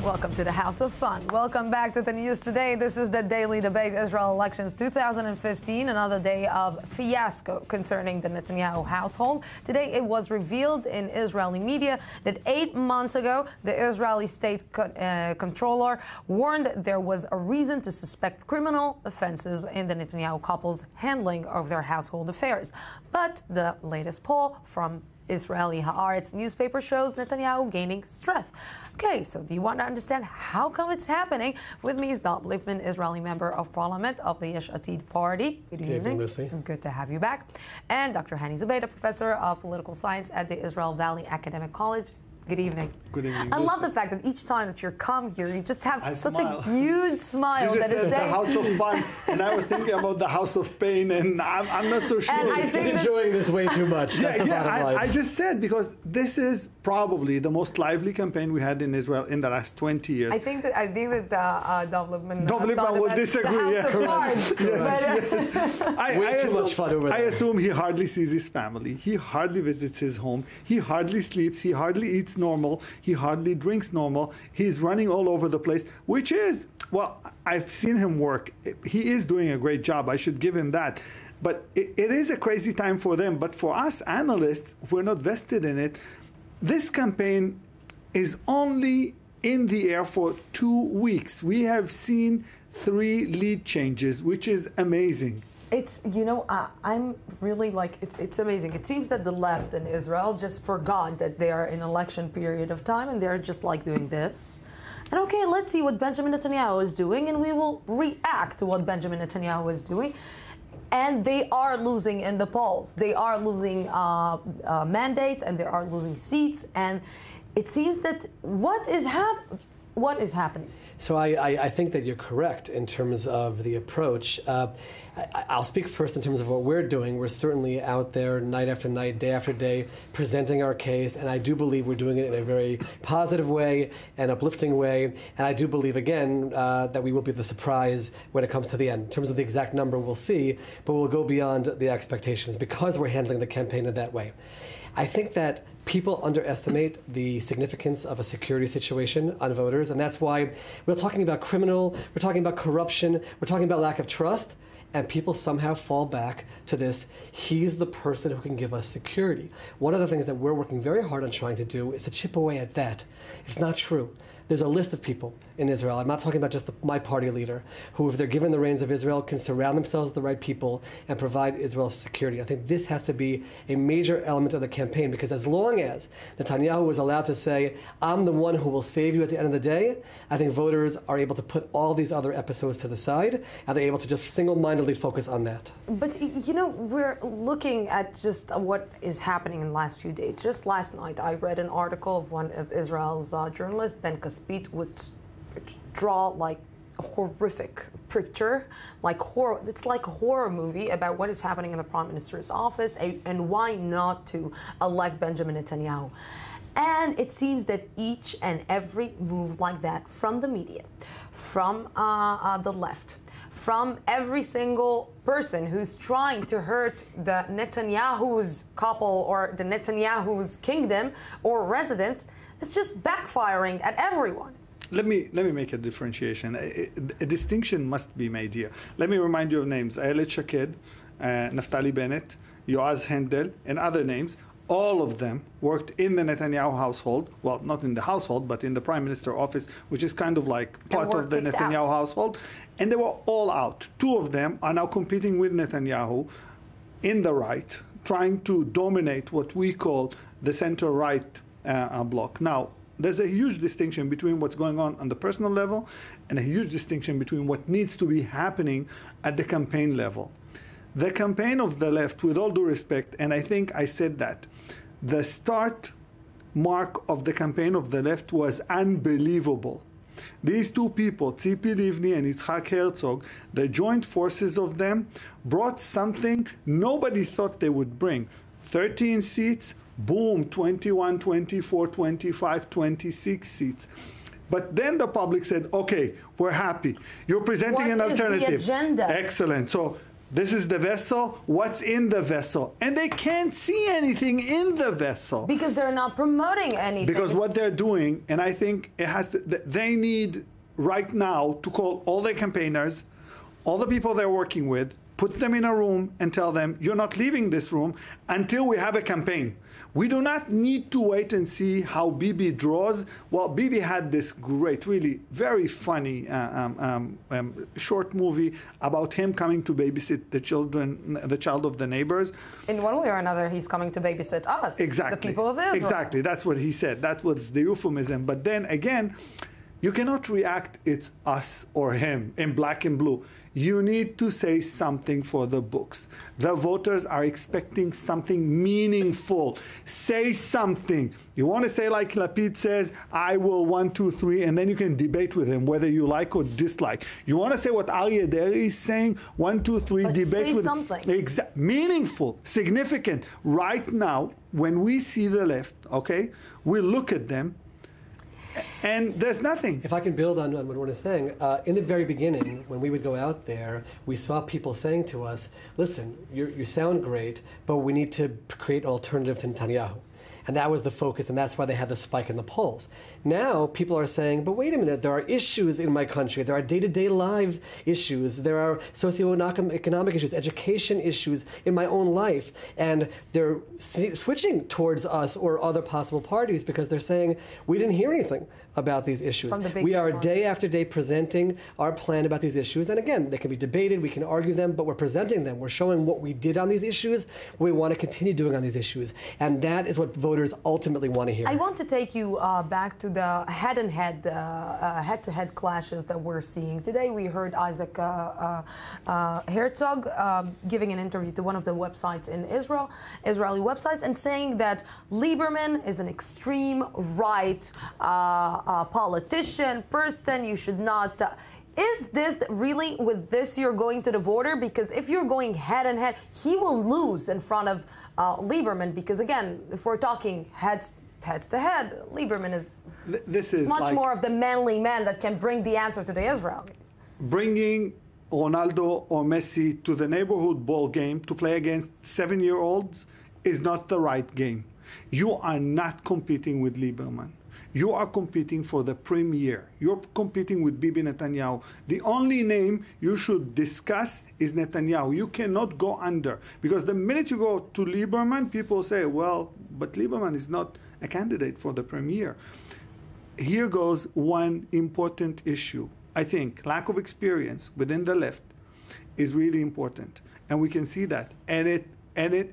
Welcome to the House of Fun. Welcome back to the news today. This is the Daily Debate, Israel Elections 2015, another day of fiasco concerning the Netanyahu household. Today it was revealed in Israeli media that 8 months ago, the Israeli state controller warned there was a reason to suspect criminal offenses in the Netanyahu couple's handling of their household affairs. But the latest poll from Israeli Haaretz newspaper shows Netanyahu gaining strength. Okay, so do you want to understand how come it's happening? With me is Dov Lipman, Israeli member of parliament of the Yesh Atid party. Good evening. Lucy. Good to have you back. And Dr. Hani, Zubida, professor of political science at the Israel Valley Academic College. Good evening. Good evening. I love the fact that each time that you come here, you just have such smile. a huge smile. You just that is said the saying... House of Fun, and I was thinking about the House of Pain, and I'm not so sure. And I think He's enjoying this way too much. That's the bottom line. I just said, because this is probably the most lively campaign we had in Israel in the last 20 years. I think that Dov Lipman will disagree. Way too much fun over there. I assume he hardly sees his family. He hardly visits his home. He hardly sleeps. He hardly eats normal. He hardly drinks normal. He's running all over the place, which is, well, I've seen him work. He is doing a great job. I should give him that. But it is a crazy time for them. But for us analysts, we're not vested in it. This campaign is only in the air for 2 weeks. We have seen 3 lead changes, which is amazing. It's, I'm really it's amazing. It seems that the left in Israel just forgot that they are in election period of time and they're just doing this. And okay, let's see what Benjamin Netanyahu is doing and we will react to what Benjamin Netanyahu is doing. And they are losing in the polls. They are losing mandates and they are losing seats. And it seems that what is happening? So I think that you're correct in terms of the approach. I'll speak first in terms of what we're doing. We're certainly out there night after night, day after day, presenting our case, and I do believe we're doing it in a very positive way and uplifting way, and I do believe, again, that we will be the surprise when it comes to the end. In terms of the exact number, we'll see, but we'll go beyond the expectations because we're handling the campaign in that way. I think that people underestimate the significance of a security situation on voters, and that's why we're talking about criminal, we're talking about corruption, we're talking about lack of trust, and people somehow fall back to this, he's the person who can give us security. One of the things that we're working very hard on trying to do is to chip away at that. It's not true. There's a list of people in Israel, I'm not talking about just my party leader, who, if they're given the reins of Israel, can surround themselves with the right people and provide Israel security. I think this has to be a major element of the campaign, because as long as Netanyahu is allowed to say, I'm the one who will save you at the end of the day, I think voters are able to put all these other episodes to the side, and they're able to just single-mindedly focus on that. But, we're looking at just what is happening in the last few days. Just last night, I read an article of one of Israel's journalists, Ben Caspit, was draw a horrific picture, it's like a horror movie about what is happening in the Prime Minister's office and why not to elect Benjamin Netanyahu. And it seems that each and every move like that from the media, from the left, from every single person who's trying to hurt the Netanyahu's couple or the Netanyahu's kingdom or residents, it's just backfiring at everyone. Let me make a differentiation. A distinction must be made here. Let me remind you of names: Ayelet Shaked, Naftali Bennett, Yoaz Hendel, and other names. All of them worked in the Netanyahu household. Well, not in the household, but in the Prime Minister office, which is kind of like part of the Netanyahu household. And they were all out. 2 of them are now competing with Netanyahu in the right, trying to dominate what we call the center-right bloc. Now, there's a huge distinction between what's going on the personal level and a huge distinction between what needs to be happening at the campaign level. The campaign of the left, with all due respect, and I think I said that, the start mark of the campaign of the left was unbelievable. These 2 people, Tzipi Livni and Yitzhak Herzog, the joint forces of them brought something nobody thought they would bring. 13 seats, boom, 21, 24, 25, 26 seats. But then the public said, okay, we're happy. You're presenting an alternative. What is the agenda? Excellent. So This is the vessel. What's in the vessel? And they can't see anything in the vessel. Because they're not promoting anything. Because what they're doing, and I think it has to, they need right now to call all their campaigners, all the people they're working with, put them in a room and tell them, you're not leaving this room until we have a campaign. We do not need to wait and see how Bibi draws. Well, Bibi had this great, really very funny short movie about him coming to babysit the child of the neighbors. In one way or another, he's coming to babysit us, exactly. the people of Israel. Exactly, that's what he said. That was the euphemism. But then again, you cannot react, it's us or him, in black and blue. You need to say something for the books. The voters are expecting something meaningful. Say something. You want to say like Lapid says, I will 1, 2, 3, and then you can debate with him whether you like or dislike. You want to say what Aryeh Deri is saying, 1, 2, 3, but debate say with something. Meaningful, significant. Right now, when we see the left, okay, we look at them, and there's nothing. If I can build on what Ron is saying, in the very beginning, when we would go out there, we saw people saying to us, listen, you sound great, but we need to create an alternative to Netanyahu. And that was the focus, and that's why they had the spike in the polls. Now, people are saying, but wait a minute, there are issues in my country. There are day-to-day live issues. There are socioeconomic issues, education issues in my own life. And they're switching towards us or other possible parties because they're saying, we didn't hear anything about these issues. We are day after day presenting our plan about these issues. And again, they can be debated, we can argue them, but we're presenting them. We're showing what we did on these issues, what we want to continue doing on these issues. And that is what voters ultimately want to hear. I want to take you back to the head-to-head clashes that we're seeing. Today we heard Isaac Herzog giving an interview to one of the websites in Israel, Israeli websites, and saying that Lieberman is an extreme right politician, person, you should not... Is this really, with this, you're going to the border? Because if you're going head-and-head, he will lose in front of Lieberman. Because, again, if we're talking heads-to-head, Lieberman is, much like more of the manly man that can bring the answer to the Israelis. Bringing Ronaldo or Messi to the neighborhood ball game to play against 7-year-olds is not the right game. You are not competing with Lieberman. You are competing for the premier. You're competing with Bibi Netanyahu. The only name you should discuss is Netanyahu. You cannot go under. Because the minute you go to Lieberman, people say, well, but Lieberman is not a candidate for the premier. Here goes one important issue. I think lack of experience within the left is really important. And we can see that. And it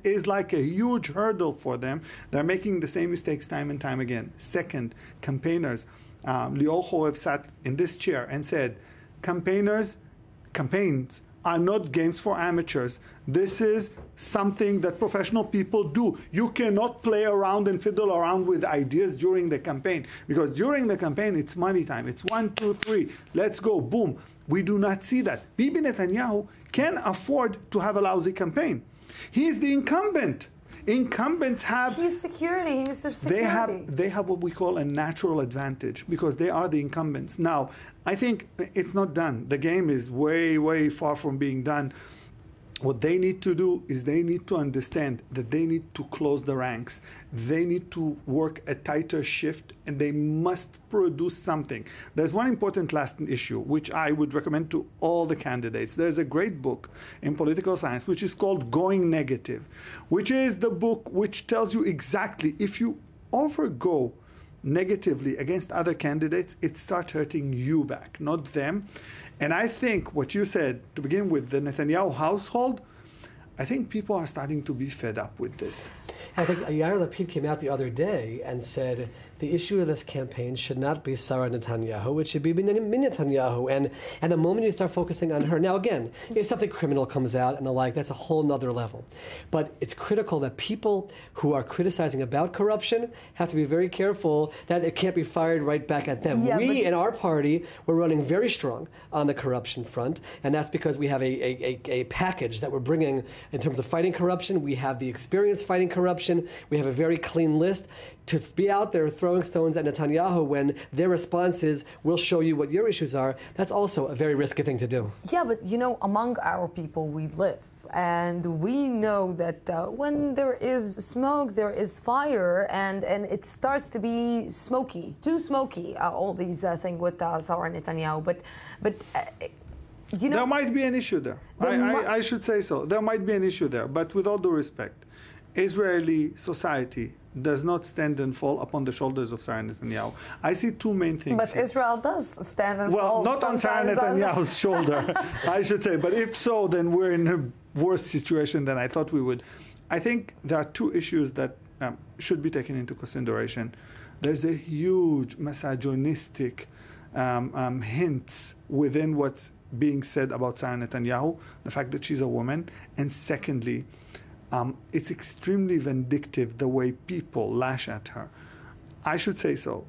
is like a huge hurdle for them. They're making the same mistakes time and time again. Second, campaigners. Lior Chorev sat in this chair and said, campaigns are not games for amateurs. This is something that professional people do. You cannot play around and fiddle around with ideas during the campaign. Because during the campaign, it's money time. It's 1, 2, 3. Let's go. Boom. We do not see that. Bibi Netanyahu can afford to have a lousy campaign. He is the incumbent. Incumbents have... He's security. He's Mr. Security. They have what we call a natural advantage because they are the incumbents. Now, I think it's not done. The game is way, way far from being done. What they need to do is they need to understand that they need to close the ranks. They need to work a tighter shift, and they must produce something. There's one important last issue, which I would recommend to all the candidates. There's a great book in political science, which is called Going Negative, which is the book which tells you exactly if you overgo negatively against other candidates, it starts hurting you back, not them. And I think what you said, to begin with, the Netanyahu household, I think people are starting to be fed up with this. I think Yair Lapid came out the other day and said the issue of this campaign should not be Sarah Netanyahu, it should be Benjamin Netanyahu. And the moment you start focusing on her, now again, if something criminal comes out and the like, that's a whole nother level. But it's critical that people who are criticizing about corruption have to be very careful that it can't be fired right back at them. Yeah, we in our party, we're running very strong on the corruption front, and that's because we have a package that we're bringing in terms of fighting corruption. We have the experience fighting corruption. We have a very clean list. To be out there throwing stones at Netanyahu when their response is, we'll show you what your issues are, that's also a very risky thing to do. Yeah, but you know, among our people we live. And we know that when there is smoke, there is fire, and it starts to be smoky, too smoky, all these things with Sarah Netanyahu. But you know, there might be an issue there. I should say so. There might be an issue there. But with all due respect, Israeli society does not stand and fall upon the shoulders of Sarah Netanyahu. I see two main things. But here. Israel does stand and fall. Well, not on Sarah Netanyahu's shoulder, I should say. But if so, then we're in a worse situation than I thought we would. I think there are two issues that should be taken into consideration. There's a huge misogynistic hints within what's being said about Sarah Netanyahu, the fact that she's a woman, and secondly, it's extremely vindictive the way people lash at her. I should say so.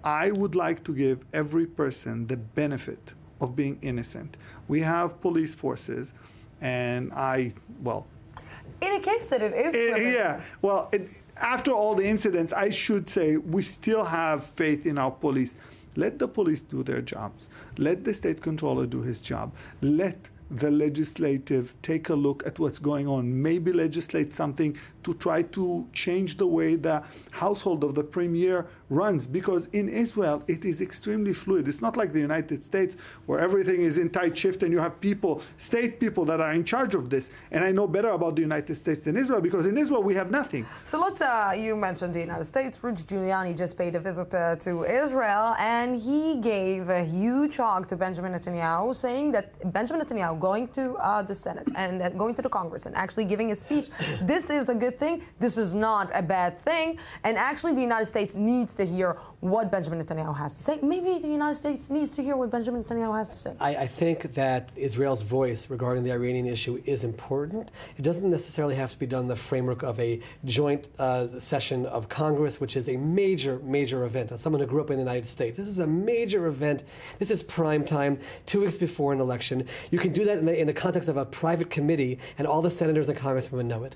I would like to give every person the benefit of being innocent. We have police forces, and in a case that it is women. Yeah, well, after all the incidents, I should say we still have faith in our police. Let the police do their jobs. Let the state controller do his job. Let the legislative take a look at what's going on, maybe legislate something to try to change the way the household of the premier runs, because in Israel it is extremely fluid. It's not like the United States where everything is in tight shift and you have state people that are in charge of this. And I know better about the United States than Israel, because in Israel we have nothing. So let's, you mentioned the United States. Rudy Giuliani just paid a visit to Israel, and he gave a huge hug to Benjamin Netanyahu, saying that Benjamin Netanyahu going to the Senate and going to the Congress and actually giving a speech, this is a good thing. This is not a bad thing. And actually the United States needs to hear what Benjamin Netanyahu has to say. Maybe the United States needs to hear what Benjamin Netanyahu has to say. I think that Israel's voice regarding the Iranian issue is important. It doesn't necessarily have to be done in the framework of a joint session of Congress, which is a major, major event. As someone who grew up in the United States, this is a major event. This is prime time, 2 weeks before an election. You can do that in the context of a private committee, and all the senators and congressmen know it.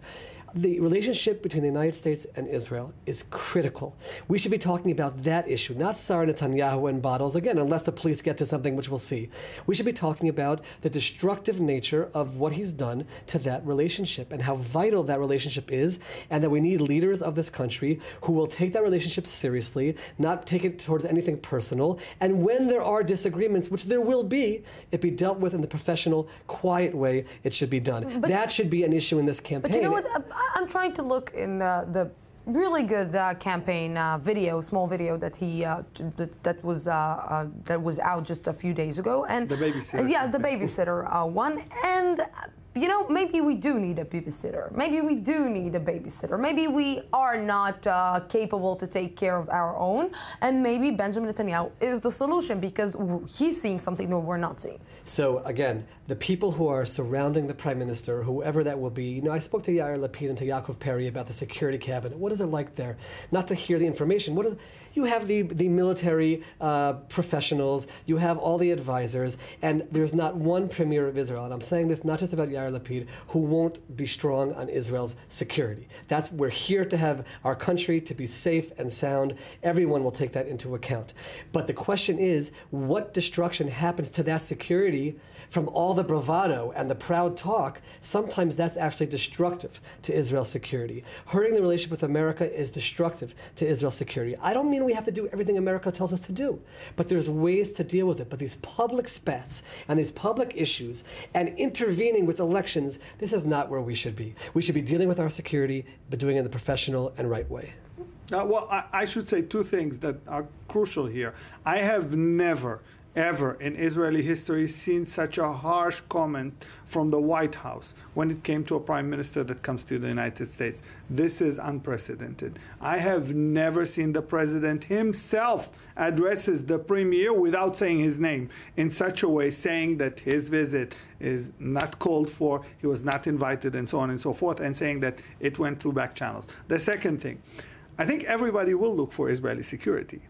The relationship between the United States and Israel is critical. We should be talking about that issue, not Sarah Netanyahu and bottles, again, unless the police get to something, which we'll see. We should be talking about the destructive nature of what he's done to that relationship and how vital that relationship is, and that we need leaders of this country who will take that relationship seriously, not take it towards anything personal, and when there are disagreements, which there will be, it be dealt with in the professional, quiet way it should be done. That should be an issue in this campaign. But you know what? I'm trying to look in the really good campaign video, small video that he that was out just a few days ago, and the babysitter. Yeah, the babysitter one, and. You know, maybe we do need a babysitter. Maybe we do need a babysitter. Maybe we are not capable to take care of our own. And maybe Benjamin Netanyahu is the solution, because he's seeing something that we're not seeing. So, again, the people who are surrounding the prime minister, whoever that will be, you know, I spoke to Yair Lapid and to Yaakov Perry about the security cabinet. What is it like there? Not to hear the information. You have the military professionals, you have all the advisors, and there's not one premier of Israel, and I'm saying this not just about Yair Lapid, who won't be strong on Israel's security. We're here to have our country to be safe and sound. Everyone will take that into account. But the question is, what destruction happens to that security from all the bravado and the proud talk? Sometimes that's actually destructive to Israel's security. Hurting the relationship with America is destructive to Israel's security. I don't mean we have to do everything America tells us to do, but there's ways to deal with it. But these public spats and these public issues and intervening with elections, this is not where we should be. We should be dealing with our security, but doing it in the professional and right way. I should say two things that are crucial here. I have never, ever in Israeli history seen such a harsh comment from the White House when it came to a prime minister that comes to the United States. This is unprecedented. I have never seen the president himself addresses the premier without saying his name in such a way, saying that his visit is not called for, he was not invited, and so on and so forth, and saying that it went through back channels. The second thing, I think everybody will look for Israeli security.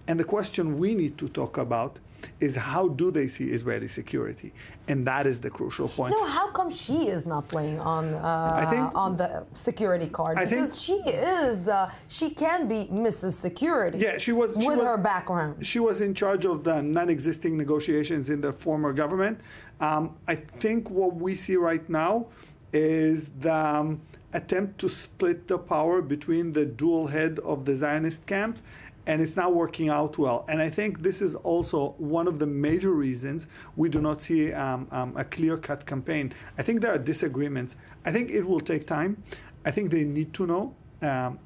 And the question we need to talk about is, how do they see Israeli security? And that is the crucial point. No, how come she is not playing on the security card? Because she can be Mrs. Security. Yeah, she was her background. She was in charge of the non-existing negotiations in the former government. I think what we see right now is the attempt to split the power between the dual head of the Zionist camp, and it's not working out well. And I think this is also one of the major reasons we do not see a clear-cut campaign. I think there are disagreements. I think it will take time. I think they need to know.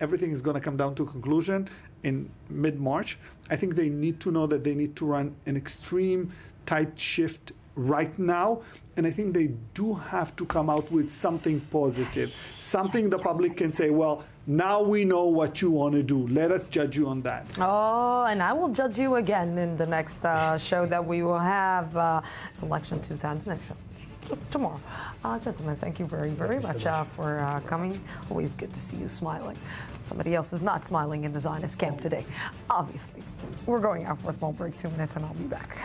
Everything is going to come down to conclusion in mid-March. I think they need to know that they need to run an extreme tight shift right now, and I think they do have to come out with something positive, something the public can say, well, now we know what you want to do. Let us judge you on that. Oh, and I will judge you again in the next show that we will have, election 2000, next show. Tomorrow. Gentlemen, thank you very, very much for coming. Always good to see you smiling. Somebody else is not smiling in the Zionist camp today, obviously. We're going out for a small break, 2 minutes, and I'll be back.